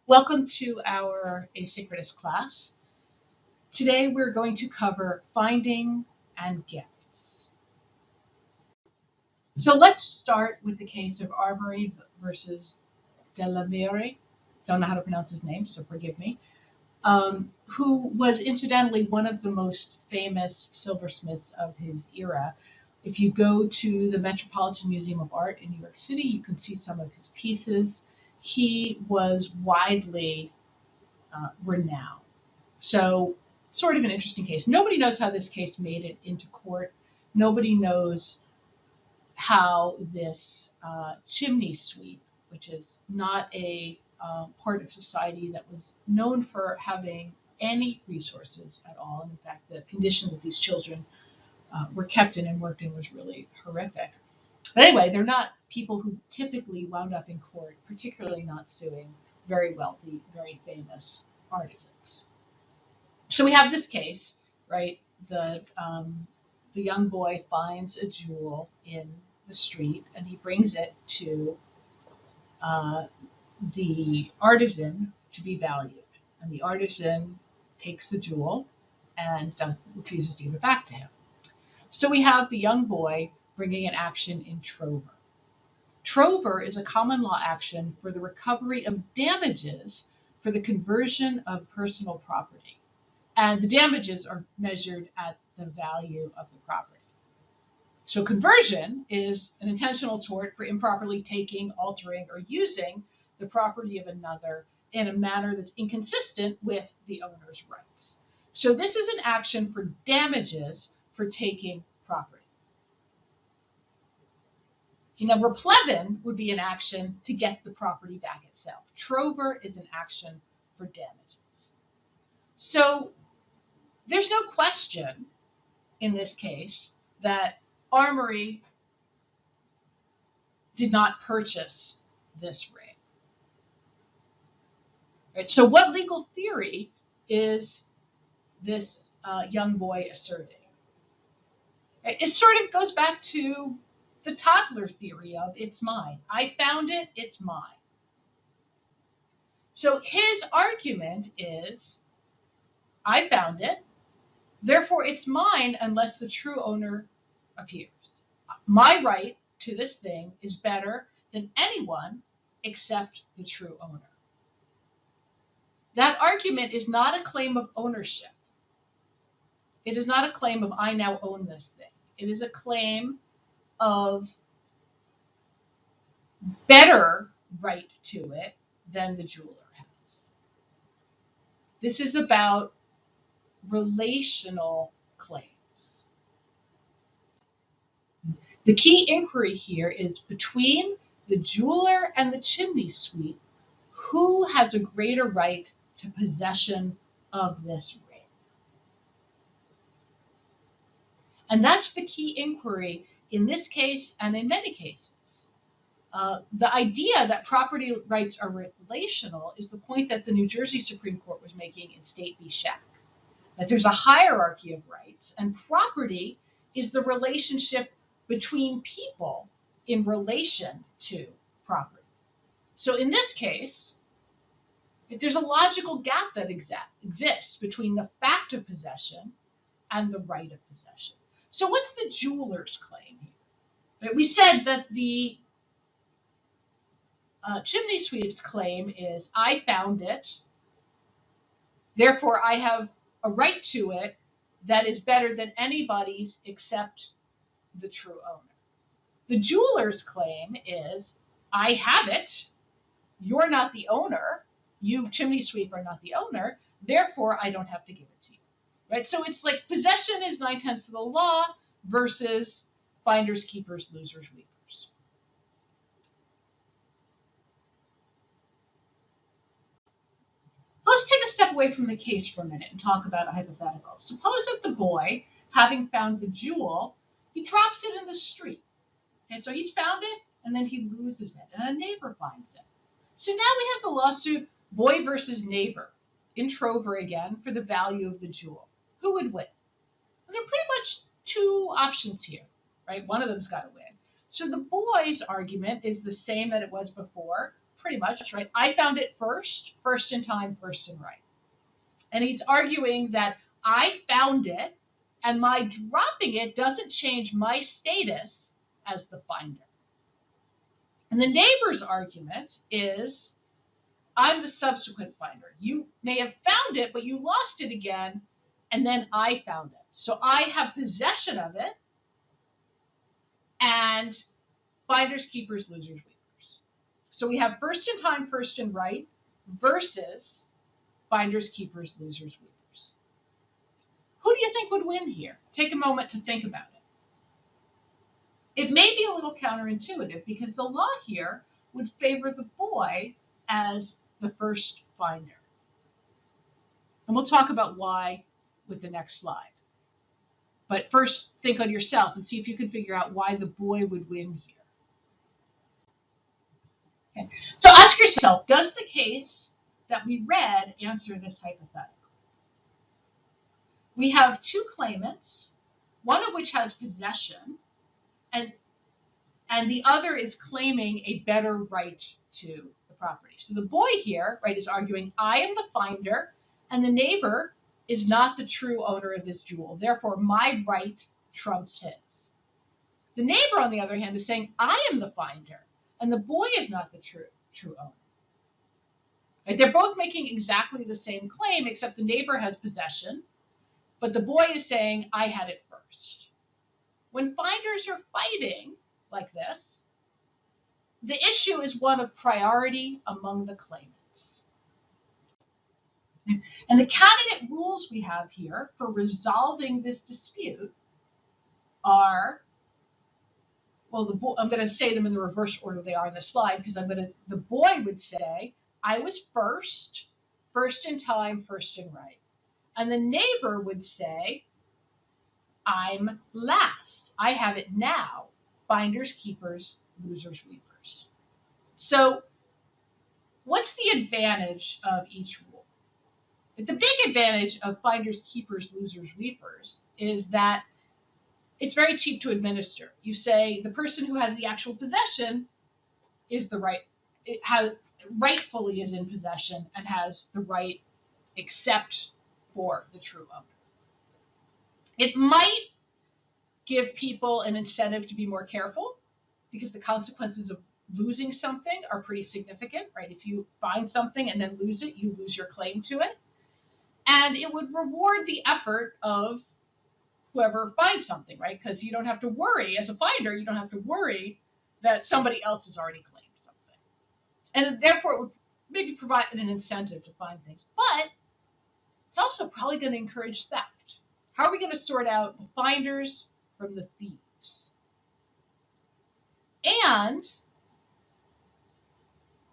Welcome to our asynchronous class. Today we're going to cover finding and gifts. So let's start with the case of Arbery versus Delamere. Don't know how to pronounce his name, so forgive me. Who was incidentally one of the most famous silversmiths of his era. If you go to the Metropolitan Museum of Art in New York City, you can see some of his pieces. He was widely renowned. So, sort of an interesting case. Nobody knows how this case made it into court. Nobody knows how this chimney sweep, which is not a part of society that was known for having any resources at all. And in fact, the condition that these children were kept in and worked in was really horrific. But anyway, they're not people who typically wound up in court, particularly not suing very wealthy, very famous artisans. So we have this case, right? The young boy finds a jewel in the street, and he brings it to the artisan to be valued. And the artisan takes the jewel and refuses to give it back to him. So we have the young boy bringing an action in trover. Trover is a common law action for the recovery of damages for the conversion of personal property. And the damages are measured at the value of the property. So conversion is an intentional tort for improperly taking, altering, or using the property of another in a manner that's inconsistent with the owner's rights. So this is an action for damages for taking property. Replevin would be an action to get the property back itself. Trover is an action for damages. So there's no question in this case that Armory did not purchase this ring. Right? So what legal theory is this young boy asserting? Right? It sort of goes back to the toddler theory of it's mine. I found it, it's mine. So his argument is, I found it, therefore it's mine unless the true owner appears. My right to this thing is better than anyone except the true owner. That argument is not a claim of ownership. It is not a claim of I now own this thing. It is a claim of better right to it than the jeweler has. This is about relational claims. The key inquiry here is between the jeweler and the chimney sweep, who has a greater right to possession of this ring? And that's the key inquiry in this case and in many cases. The idea that property rights are relational is the point that the New Jersey Supreme Court was making in State v. Shack, that there's a hierarchy of rights, and property is the relationship between people in relation to property. So in this case, there's a logical gap that exists between the fact of possession and the right of possession. So what's the jeweler's claim here? We said that the chimney sweep's claim is I found it, therefore I have a right to it that is better than anybody's except the true owner. The jeweler's claim is I have it, you're not the owner, you chimney sweep are not the owner, therefore I don't have to give it to you. Right? So it's like possession is 9/10 of the law versus finders, keepers, losers, weepers. Let's take a step away from the case for a minute and talk about a hypothetical. Suppose that the boy, having found the jewel, he drops it in the street. And so he's found it, and then he loses it, and a neighbor finds it. So now we have the lawsuit, boy versus neighbor, in trover again, for the value of the jewel. Who would win? Well, there are pretty much two options here, right? One of them's got to win. So the boy's argument is the same that it was before, pretty much, right? I found it first first in time, first in right. And he's arguing that I found it, and my dropping it doesn't change my status as the finder. And the neighbor's argument is, I'm the subsequent finder. You may have found it, but you lost it again, and then I found it. So I have possession of it, and finders, keepers, losers, weepers. So we have first in time, first in right, versus finders, keepers, losers, weepers. Who do you think would win here? Take a moment to think about it. It may be a little counterintuitive because the law here would favor the boy as the first finder. And we'll talk about why with the next slide. But first, think on yourself and see if you can figure out why the boy would win here. Okay. So ask yourself, does the case that we read answer this hypothetical? We have two claimants, one of which has possession, and the other is claiming a better right to the property. So the boy here, right, is arguing, I am the finder, and the neighbor is not the true owner of this jewel. Therefore, my right trumps his. The neighbor, on the other hand, is saying, I am the finder, and the boy is not the true owner. Right? They're both making exactly the same claim, except the neighbor has possession, but the boy is saying, I had it first. When finders are fighting like this, the issue is one of priority among the claimants. And the candidate rules we have here for resolving this dispute are, well, I'm going to say them in the reverse order they are in the slide, because the boy would say, I was first in time, first in right. And the neighbor would say, I'm last. I have it now. Finders, keepers, losers, weepers. So what's the advantage of each rule? The big advantage of finders, keepers, losers, weepers is that it's very cheap to administer. You say the person who has the actual possession is rightfully is in possession and has the right except for the true owner. It might give people an incentive to be more careful because the consequences of losing something are pretty significant, right? If you find something and then lose it, you lose your claim to it. And it would reward the effort of whoever finds something, right? Because you don't have to worry, as a finder, you don't have to worry that somebody else has already claimed something. And therefore, it would maybe provide an incentive to find things. But it's also probably going to encourage theft. How are we going to sort out the finders from the thieves? And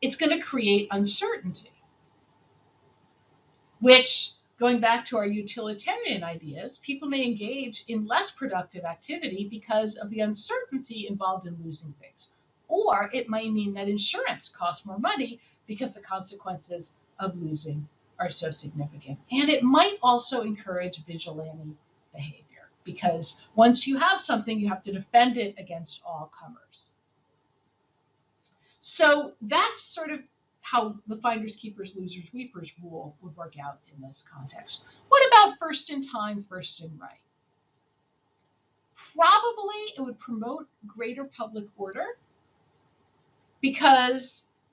it's going to create uncertainty, which, going back to our utilitarian ideas, people may engage in less productive activity because of the uncertainty involved in losing things. Or it might mean that insurance costs more money because the consequences of losing are so significant. And it might also encourage vigilante behavior because once you have something, you have to defend it against all comers. So that's sort of how the finders, keepers, losers, weepers rule would work out in this context. What about first in time, first in right? Probably it would promote greater public order because,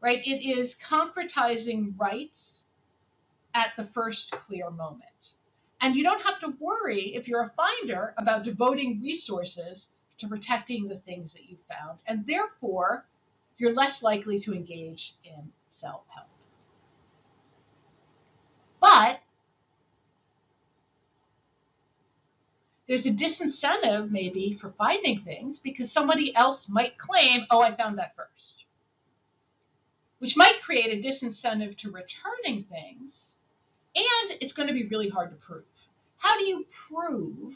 right, it is concretizing rights at the first clear moment. And you don't have to worry, if you're a finder, about devoting resources to protecting the things that you found. And therefore, you're less likely to engage in self-help. But there's a disincentive maybe for finding things because somebody else might claim, oh, I found that first, which might create a disincentive to returning things, and it's going to be really hard to prove. How do you prove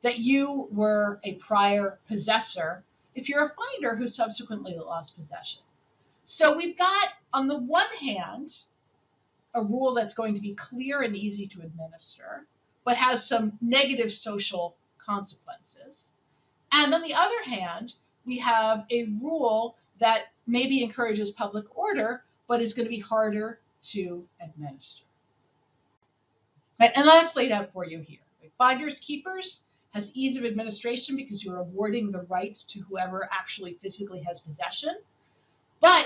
that you were a prior possessor if you're a finder who subsequently lost possession? So we've got, on the one hand, a rule that's going to be clear and easy to administer, but has some negative social consequences. And on the other hand, we have a rule that maybe encourages public order, but is going to be harder to administer. Right? And that's laid out for you here. Right? Finders keepers has ease of administration because you're awarding the rights to whoever actually physically has possession. But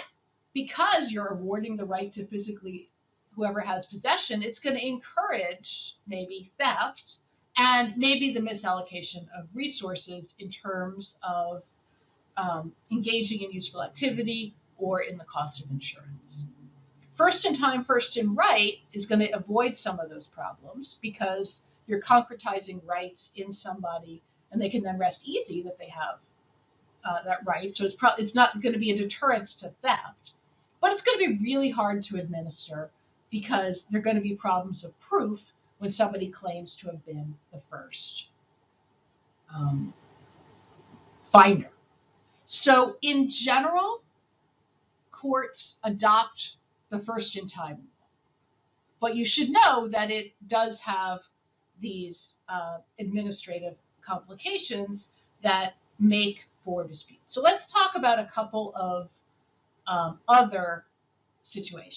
because you're awarding the right to physically whoever has possession, it's going to encourage maybe theft and maybe the misallocation of resources in terms of engaging in useful activity or in the cost of insurance. First in time, first in right is going to avoid some of those problems because you're concretizing rights in somebody, and they can then rest easy that they have that right. So it's not going to be a deterrent to theft, but it's going to be really hard to administer because there are going to be problems of proof when somebody claims to have been the first finder. So in general, courts adopt the first in time rule. But you should know that it does have these administrative complications that make for dispute. So let's talk about a couple of other situations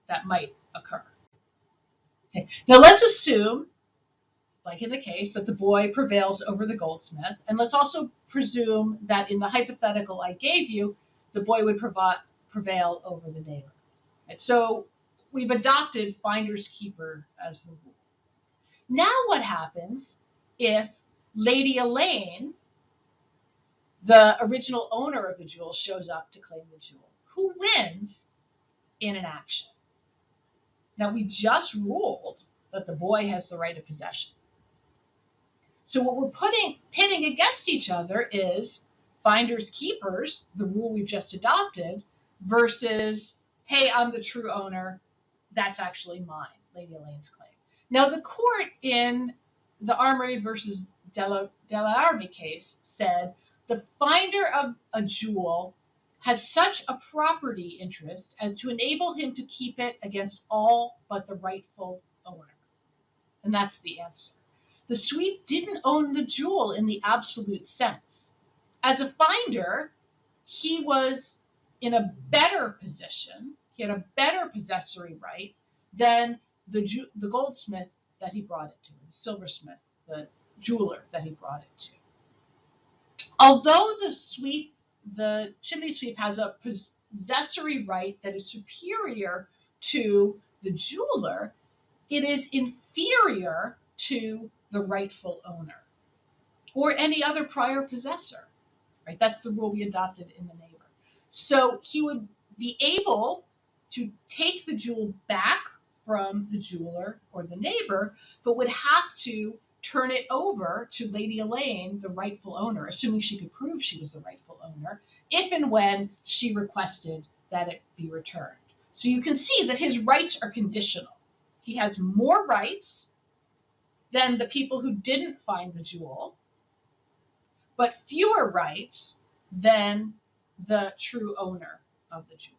that might occur. Okay. Now let's assume, like in the case, that the boy prevails over the goldsmith, and let's also presume that in the hypothetical I gave you, the boy would prevail over the neighbor. Right? So we've adopted finders keeper as the rule. Now what happens if Lady Elaine, the original owner of the jewel, shows up to claim the jewel? Who wins in an action? Now we just ruled that the boy has the right of possession. So what we're pitting against each other is finders keepers, the rule we've just adopted, versus, hey, I'm the true owner, that's actually mine, Lady Elaine's claim. Now the court in the Armory versus Delaarme case said the finder of a jewel has such a property interest as to enable him to keep it against all but the rightful owner. And that's the answer. The sweep didn't own the jewel in the absolute sense. As a finder, he was in a better position, he had a better possessory right than the goldsmith that he brought it to, the silversmith, the jeweler that he brought it to. Although the chimney sweep has a possessory right that is superior to the jeweler, it is inferior to the rightful owner or any other prior possessor. Right? That's the rule we adopted in the neighbor. So he would be able to take the jewel back from the jeweler or the neighbor, but would have to turn it over to Lady Elaine, the rightful owner, assuming she could prove she was the rightful owner, if and when she requested that it be returned. So you can see that his rights are conditional. He has more rights than the people who didn't find the jewel, but fewer rights than the true owner of the jewel.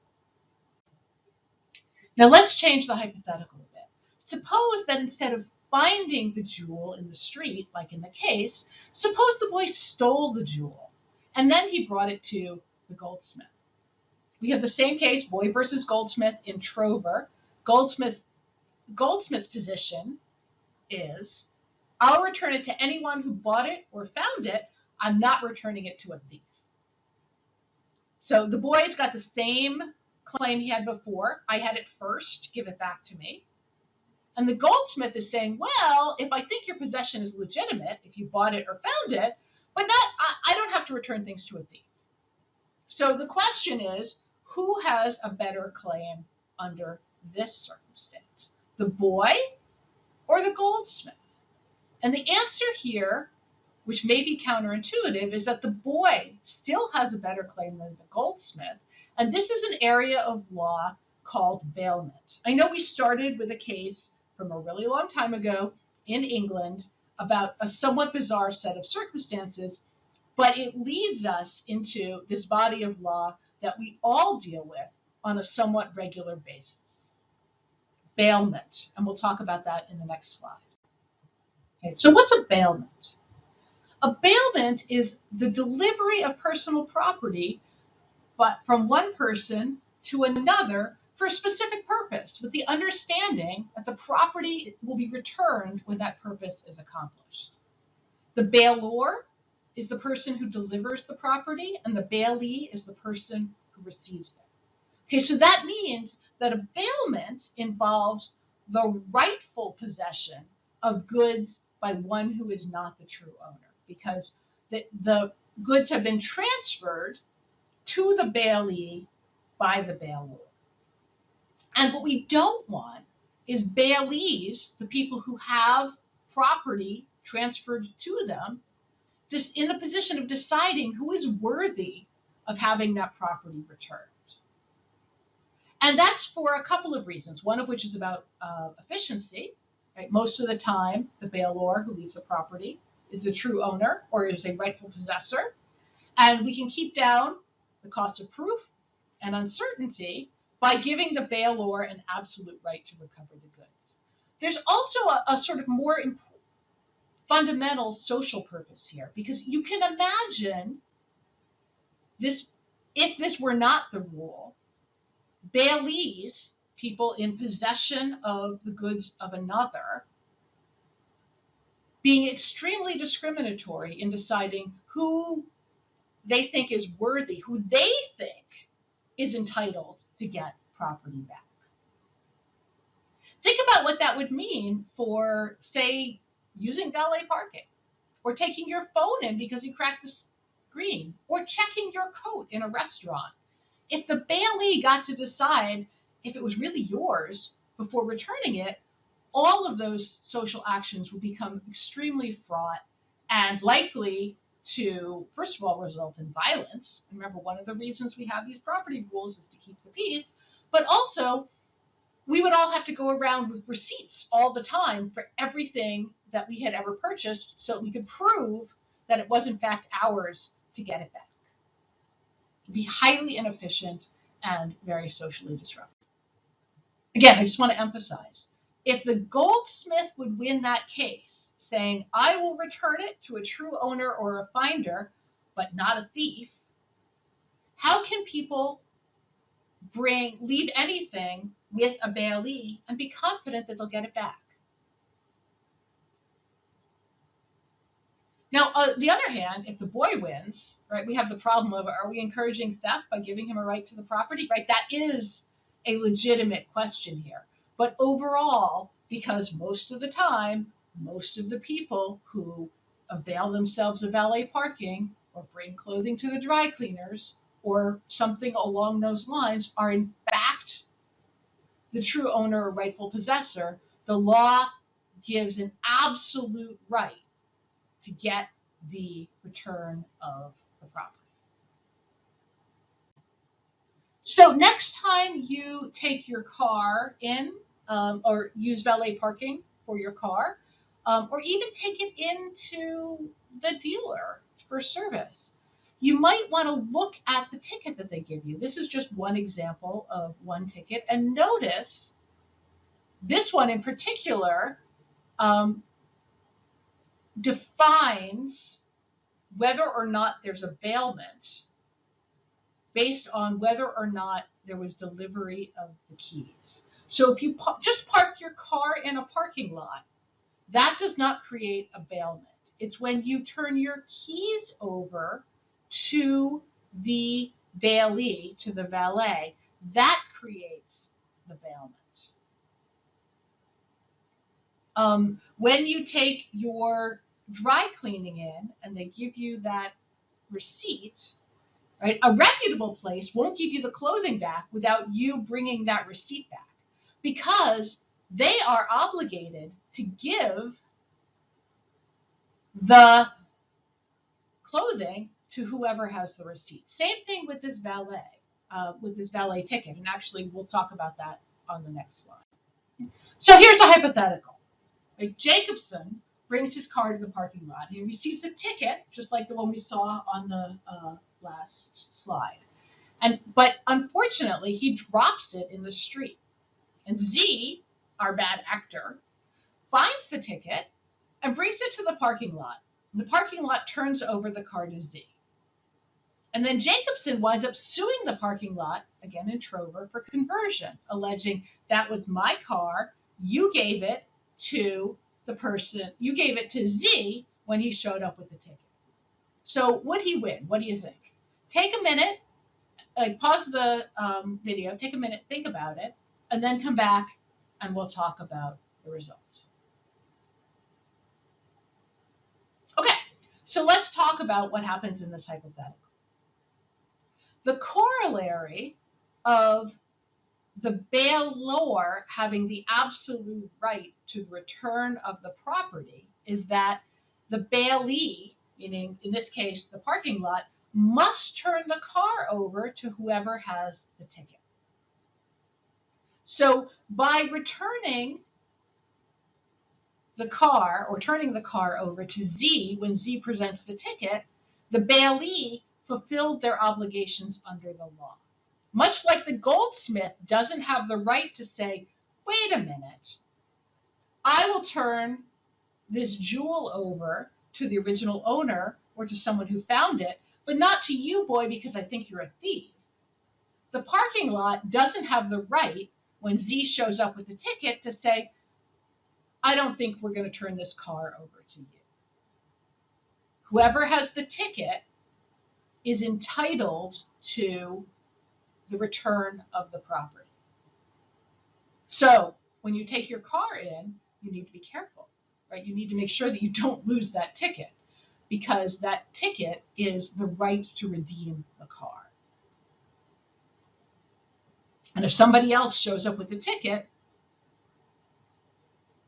Now let's change the hypothetical a bit. Suppose that instead of finding the jewel in the street, like in the case, suppose the boy stole the jewel and then he brought it to the goldsmith. We have the same case, boy versus goldsmith in Trover. Goldsmith's position is, I'll return it to anyone who bought it or found it. I'm not returning it to a thief. So the boy's got the same claim he had before. I had it first, give it back to me. And the goldsmith is saying, well, if I think your possession is legitimate, if you bought it or found it, but I don't have to return things to a thief. So the question is, who has a better claim under this circumstance? The boy or the goldsmith? And the answer here, which may be counterintuitive, is that the boy still has a better claim than the goldsmith. And this is an area of law called bailment. I know we started with a case from a really long time ago in England about a somewhat bizarre set of circumstances, but it leads us into this body of law that we all deal with on a somewhat regular basis. Bailment, and we'll talk about that in the next slide. Okay, so what's a bailment? A bailment is the delivery of personal property but from one person to another for a specific purpose, with the understanding that the property will be returned when that purpose is accomplished. The bailor is the person who delivers the property, and the bailee is the person who receives it. Okay, so that means that a bailment involves the rightful possession of goods by one who is not the true owner, because the goods have been transferred to the bailee by the bailor. And what we don't want is bailees, the people who have property transferred to them, just in the position of deciding who is worthy of having that property returned. And that's for a couple of reasons, one of which is about efficiency. Right? Most of the time, the bailor who leaves the property is the true owner or is a rightful possessor. And we can keep down the cost of proof and uncertainty by giving the bailor an absolute right to recover the goods. There's also a sort of more fundamental social purpose here, because you can imagine this, if this were not the rule, bailees, people in possession of the goods of another, being extremely discriminatory in deciding who they think is worthy, who they think is entitled to get property back. Think about what that would mean for, say, using valet parking, or taking your phone in because you cracked the screen, or checking your coat in a restaurant. If the bailee got to decide if it was really yours before returning it, all of those social actions would become extremely fraught and likely to, first of all, result in violence. Remember, one of the reasons we have these property rules is to keep the peace, but also we would all have to go around with receipts all the time for everything that we had ever purchased so we could prove that it was in fact ours to get it back. It would be highly inefficient and very socially disruptive. Again, I just want to emphasize, if the goldsmith would win that case, saying, I will return it to a true owner or a finder, but not a thief, how can people leave anything with a bailee and be confident that they'll get it back? Now, on the other hand, if the boy wins, right, we have the problem of, are we encouraging theft by giving him a right to the property? Right, that is a legitimate question here. But overall, because most of the time, most of the people who avail themselves of valet parking or bring clothing to the dry cleaners or something along those lines are in fact the true owner or rightful possessor, the law gives an absolute right to get the return of the property. So next time you take your car in or use valet parking for your car, or even take it into the dealer for service, you might want to look at the ticket that they give you. This is just one example of one ticket, and notice this one in particular defines whether or not there's a bailment based on whether or not there was delivery of the keys. So if you just park your car in a parking lot, that does not create a bailment. It's when you turn your keys over to the bailee, to the valet, that creates the bailment. When you take your dry cleaning in and they give you that receipt, right, a reputable place won't give you the clothing back without you bringing that receipt back, because they are obligated to give the clothing to whoever has the receipt. Same thing with this valet ticket, and actually we'll talk about that on the next slide. So here's a hypothetical. Like Jacobson brings his car to the parking lot. He receives a ticket, just like the one we saw on the last slide. But unfortunately, he drops it in the street. And Z, our bad actor, finds the ticket and brings it to the parking lot. And the parking lot turns over the car to Z. And then Jacobson winds up suing the parking lot again in trover for conversion, alleging that was my car, you gave it to the person, you gave it to Z when he showed up with the ticket. So would he win? What do you think? Take a minute, pause the video, take a minute, think about it, and then come back and we'll talk about the results. Okay, so let's talk about what happens in this hypothetical. The corollary of the bailor having the absolute right to the return of the property is that the bailee, meaning in this case the parking lot, must turn the car over to whoever has the ticket. So by returning the car or turning the car over to Z when Z presents the ticket, the bailee fulfilled their obligations under the law. Much like the goldsmith doesn't have the right to say, wait a minute, I will turn this jewel over to the original owner or to someone who found it, but not to you, boy, because I think you're a thief. The parking lot doesn't have the right, when Z shows up with a ticket, to say, I don't think we're going to turn this car over to you. Whoever has the ticket is entitled to the return of the property. So when you take your car in, you need to be careful, right? You need to make sure that you don't lose that ticket, because that ticket is the right to redeem the car. And if somebody else shows up with the ticket,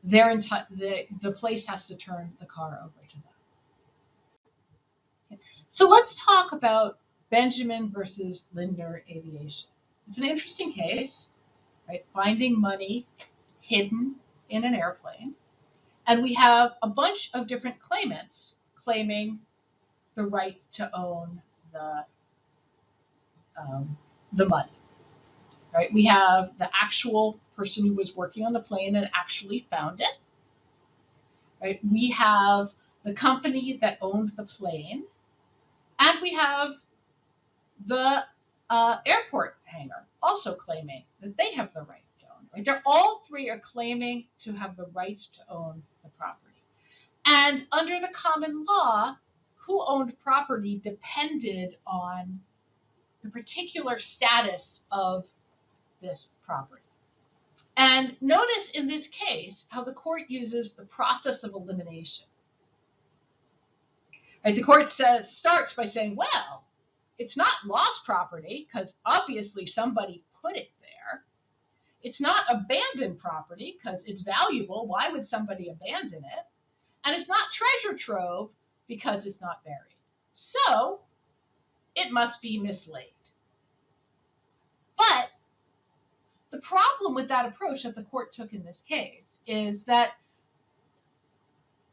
the place has to turn the car over to them. So let's talk about Benjamin versus Lindner Aviation. It's an interesting case, right? Finding money hidden in an airplane. And we have a bunch of different claimants claiming the right to own the money. Right? We have the actual person who was working on the plane and actually found it. Right? We have the company that owned the plane, and we have the airport hangar also claiming that they have the right to own. Right? They're all three are claiming to have the right to own the property. And under the common law, who owned property depended on the particular status of this property. And notice in this case how the court uses the process of elimination. Right, the court starts by saying, well, it's not lost property because obviously somebody put it there. It's not abandoned property because it's valuable. Why would somebody abandon it? And it's not treasure trove because it's not buried. So it must be mislaid. But the problem with that approach that the court took in this case is that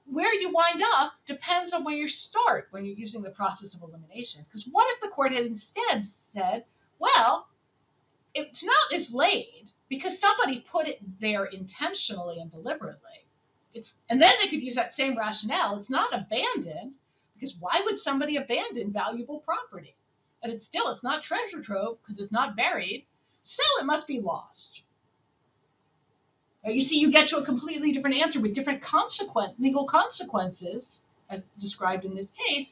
where you wind up depends on where you start when you're using the process of elimination. Because what if the court had instead said, well, it's not mislaid because somebody put it there intentionally and deliberately. And then they could use that same rationale. It's not abandoned because why would somebody abandon valuable property? And it's not treasure trove because it's not buried. So it must be lost. You see, you get to a completely different answer with different legal consequences, as described in this case,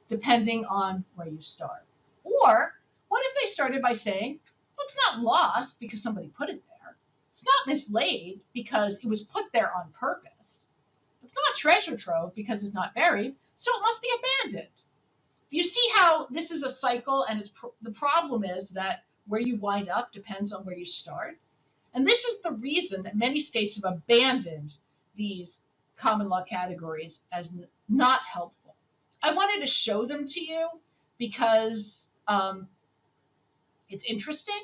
depending on where you start. Or what if they started by saying, well, it's not lost because somebody put it there. It's not mislaid because it was put there on purpose. It's not treasure trove because it's not buried, so it must be abandoned. You see how this is a cycle, and the problem is that where you wind up depends on where you start. And this is the reason that many states have abandoned these common law categories as not helpful. I wanted to show them to you because it's interesting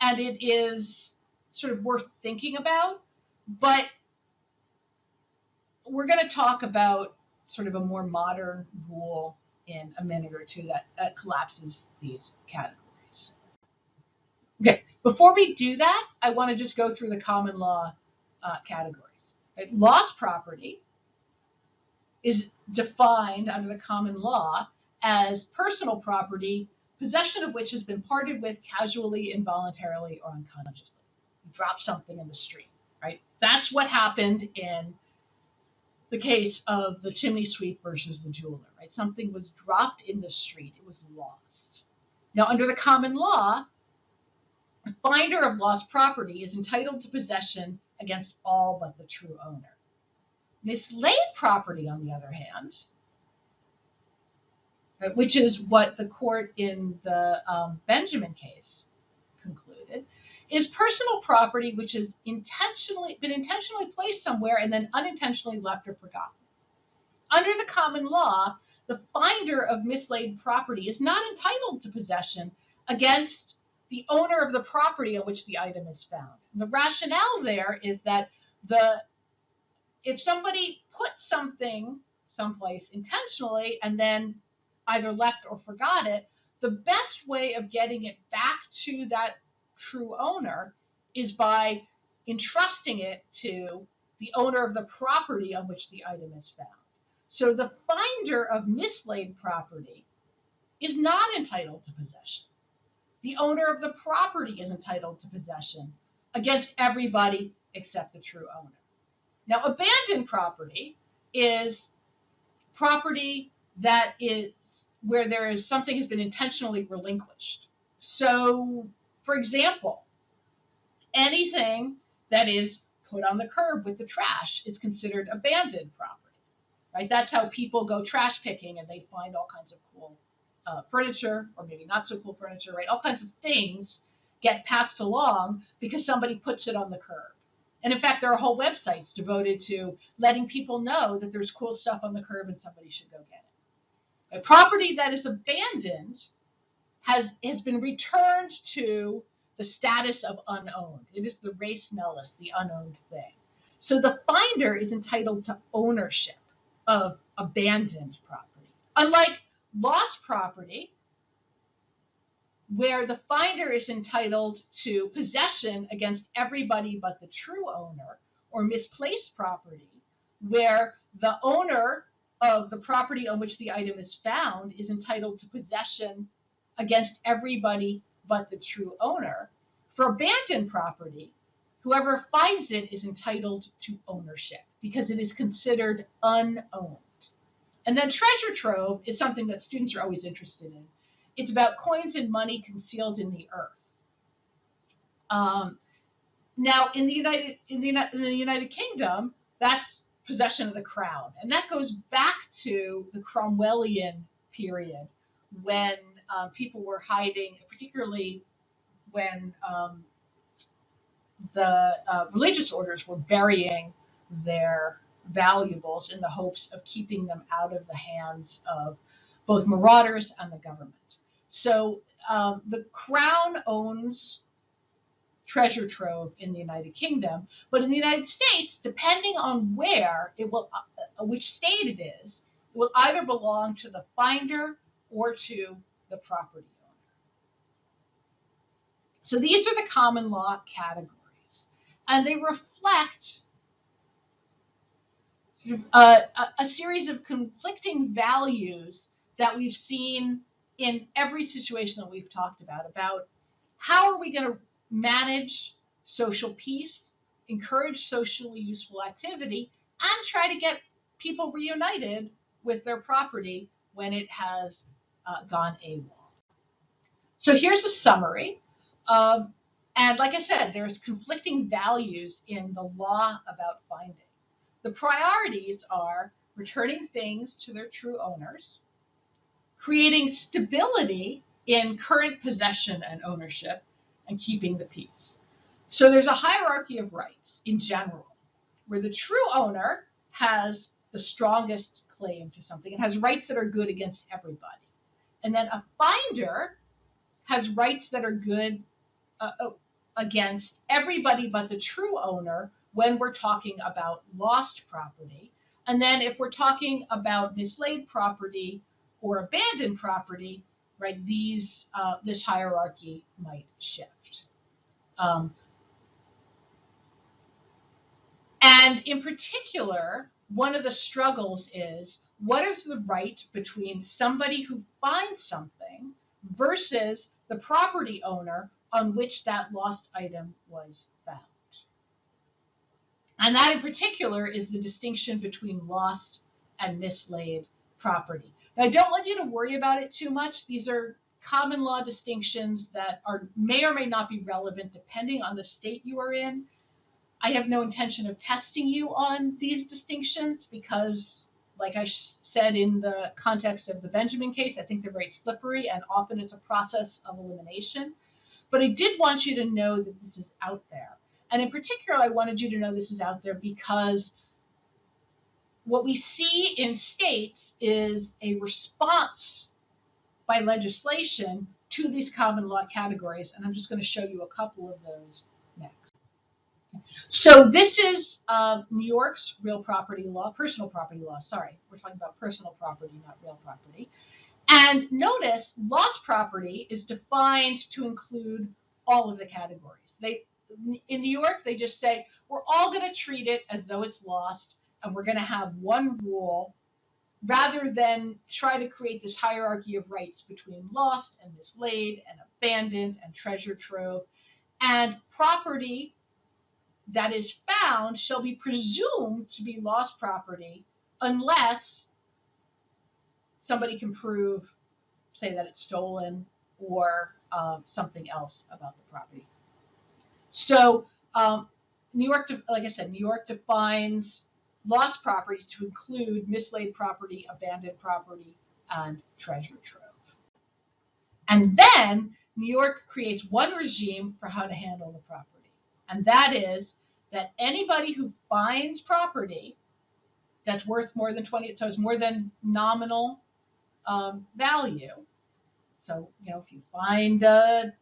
and it is sort of worth thinking about. But we're going to talk about sort of a more modern rule in a minute or two that collapses these categories. Okay, before we do that, I want to just go through the common law categories. Right? Lost property is defined under the common law as personal property possession of which has been parted with casually, involuntarily, or unconsciously. You drop something in the street, right? That's what happened in the case of the chimney sweep versus the jeweler, right? Something was dropped in the street, it was lost. Now, under the common law, the finder of lost property is entitled to possession against all but the true owner. Mislaid property, on the other hand, right, which is what the court in the Benjamin case concluded, is personal property which has been intentionally placed somewhere and then unintentionally left or forgotten. Under the common law, the finder of mislaid property is not entitled to possession against the owner of the property on which the item is found. And the rationale there is that if somebody put something someplace intentionally and then either left or forgot it, the best way of getting it back to that true owner is by entrusting it to the owner of the property on which the item is found. So the finder of mislaid property is not entitled to possession. The owner of the property is entitled to possession against everybody except the true owner. Now, abandoned property is property that is where something has been intentionally relinquished. So, for example, anything that is put on the curb with the trash is considered abandoned property, right? That's how people go trash picking and they find all kinds of cool furniture, or maybe not so cool furniture, right? All kinds of things get passed along because somebody puts it on the curb. And in fact, there are whole websites devoted to letting people know that there's cool stuff on the curb and somebody should go get it. A property that is abandoned has been returned to the status of unowned. It is the res nullis, the unowned thing. So the finder is entitled to ownership of abandoned property. Unlike lost property, where the finder is entitled to possession against everybody but the true owner, or misplaced property, where the owner of the property on which the item is found is entitled to possession against everybody but the true owner. For abandoned property, whoever finds it is entitled to ownership because it is considered unowned. And then treasure trove is something that students are always interested in. It's about coins and money concealed in the earth. Now, in the United Kingdom, that's possession of the crown, and that goes back to the Cromwellian period when people were hiding, particularly when the religious orders were burying their valuables in the hopes of keeping them out of the hands of both marauders and the government. So the crown owns treasure trove in the United Kingdom, but in the United States, depending on where it will, which state it is, it will either belong to the finder or to the property owner. So these are the common law categories, and they reflect a series of conflicting values that we've seen in every situation that we've talked about how are we going to manage social peace, encourage socially useful activity, and try to get people reunited with their property when it has gone AWOL. So here's a summary. And like I said, there's conflicting values in the law about finding. The priorities are returning things to their true owners, creating stability in current possession and ownership, and keeping the peace. So there's a hierarchy of rights in general, where the true owner has the strongest claim to something. It has rights that are good against everybody. And then a finder has rights that are good against everybody but the true owner when we're talking about lost property. And then if we're talking about mislaid property or abandoned property, right, this hierarchy might shift. And in particular, one of the struggles is, what is the right between somebody who finds something versus the property owner on which that lost item was found. And that in particular is the distinction between lost and mislaid property. Now, I don't want you to worry about it too much. These are common law distinctions that may or may not be relevant depending on the state you are in. I have no intention of testing you on these distinctions because, like I said in the context of the Benjamin case, I think they're very slippery and often it's a process of elimination. But I did want you to know that this is out there. And in particular, I wanted you to know this is out there because what we see in states is a response by legislation to these common law categories. And I'm just going to show you a couple of those next. So this is New York's real property law, personal property law, sorry. We're talking about personal property, not real property. And notice lost property is defined to include all of the categories. In New York, they just say, we're all going to treat it as though it's lost, and we're going to have one rule rather than try to create this hierarchy of rights between lost and mislaid and abandoned and treasure trove. And property that is found shall be presumed to be lost property unless somebody can prove, say, that it's stolen or something else about the property. So New York, like I said, New York defines lost properties to include mislaid property, abandoned property, and treasure trove. And then New York creates one regime for how to handle the property. And that is that anybody who finds property that's worth more than 20, so it's more than nominal value. So, if you find a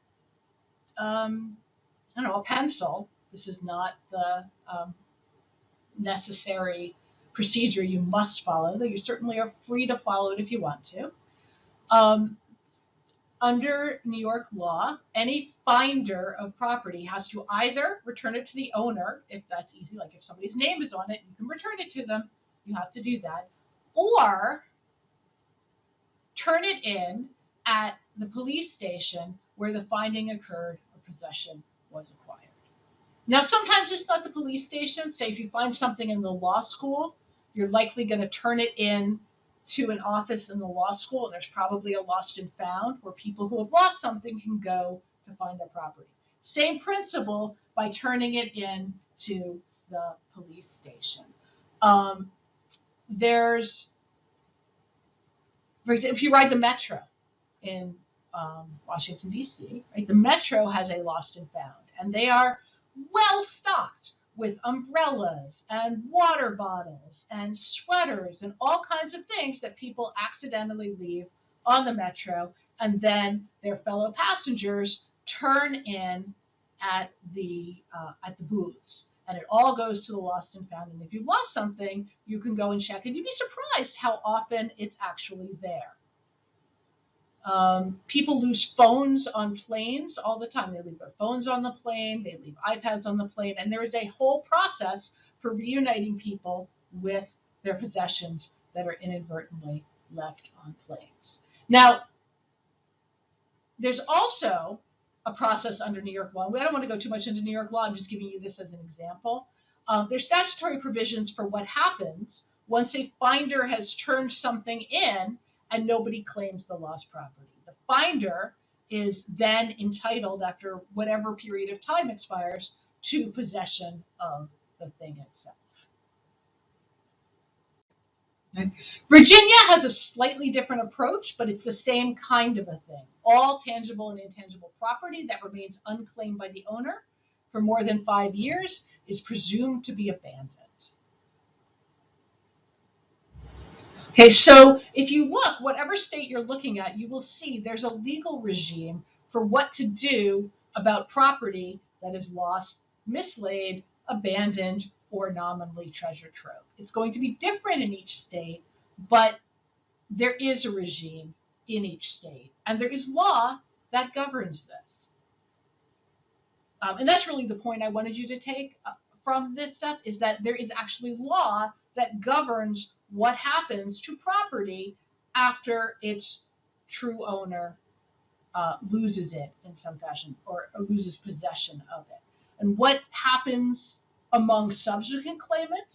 pencil, this is not the necessary procedure you must follow, though you certainly are free to follow it if you want to. Under New York law, any finder of property has to either return it to the owner, if that's easy, like if somebody's name is on it, you can return it to them, you have to do that, or turn it in at the police station where the finding occurred or possession was acquired. Now, sometimes it's not the police station. Say if you find something in the law school, you're likely going to turn it in to an office in the law school, and there's probably a lost and found where people who have lost something can go to find their property. Same principle by turning it in to the police station. If you ride the Metro in Washington, D.C., right, the Metro has a lost and found, and they are well stocked with umbrellas and water bottles and sweaters and all kinds of things that people accidentally leave on the Metro, and then their fellow passengers turn in at the booths. And it all goes to the lost and found. And if you lost something, you can go and check, and you'd be surprised how often it's actually there. People lose phones on planes all the time. They leave their phones on the plane, they leave iPads on the plane, and there is a whole process for reuniting people with their possessions that are inadvertently left on planes. Now, there's also a process under New York law. I don't want to go too much into New York law. I'm just giving you this as an example. There's statutory provisions for what happens once a finder has turned something in and nobody claims the lost property. The finder is then entitled, after whatever period of time expires, to possession of the thing itself. Okay. Virginia has a slightly different approach, but it's the same kind of a thing. All tangible and intangible property that remains unclaimed by the owner for more than 5 years is presumed to be abandoned. Okay, so if you look, whatever state you're looking at, you will see there's a legal regime for what to do about property that is lost, mislaid, abandoned, or nominally treasure trove. It's going to be different in each state, but there is a regime in each state, and there is law that governs this. And that's really the point I wanted you to take from this stuff, is that there is actually law that governs what happens to property after its true owner loses it in some fashion or loses possession of it. And what happens among subsequent claimants,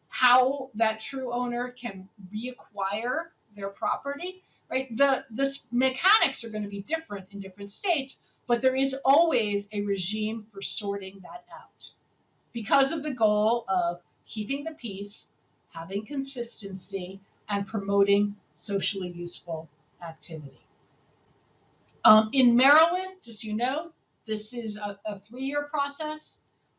how that true owner can reacquire their property, right? The mechanics are going to be different in different states, but there is always a regime for sorting that out because of the goal of keeping the peace, having consistency, and promoting socially useful activity. In Maryland, just so you know, this is a 3-year process.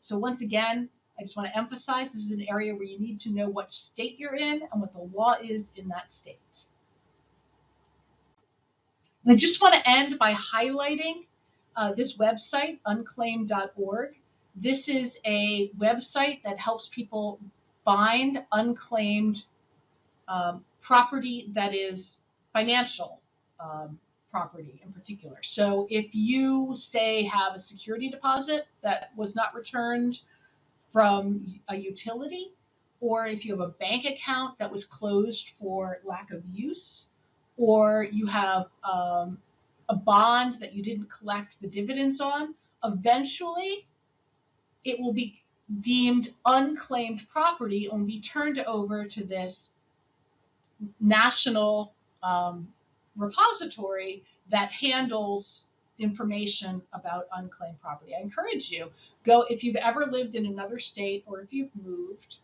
So once again, I just want to emphasize this is an area where you need to know what state you're in and what the law is in that state. And I just want to end by highlighting this website, unclaimed.org. This is a website that helps people find unclaimed property that is financial property in particular. So if you, say, have a security deposit that was not returned from a utility, or if you have a bank account that was closed for lack of use, or you have a bond that you didn't collect the dividends on, eventually it will be deemed unclaimed property and be turned over to this national repository that handles information about unclaimed property. I encourage you, go, if you've ever lived in another state or if you've moved,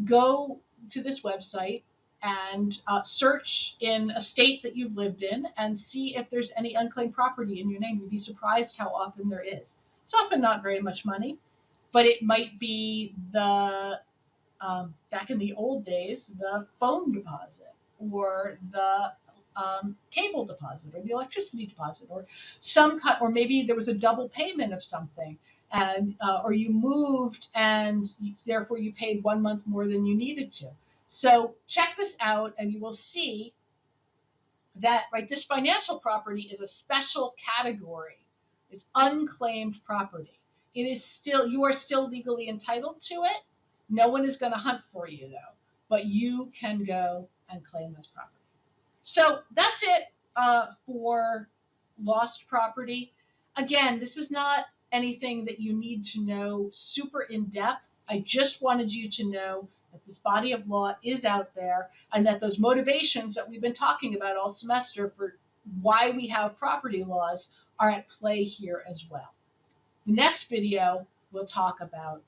go to this website and search in a state that you've lived in and see if there's any unclaimed property in your name. You'd be surprised how often there is. It's often not very much money, but it might be the, back in the old days, the phone deposit or the cable deposit or the electricity deposit or or maybe there was a double payment of something, and or you moved and therefore you paid 1 month more than you needed to. So check this out and you will see that, right, this financial property is a special category. It's unclaimed property. It is still, you are still legally entitled to it. No one is going to hunt for you though, but you can go and claim this property. So that's it for lost property. Again, this is not anything that you need to know super in depth. I just wanted you to know that this body of law is out there and that those motivations that we've been talking about all semester for why we have property laws are at play here as well. The next video, we'll talk about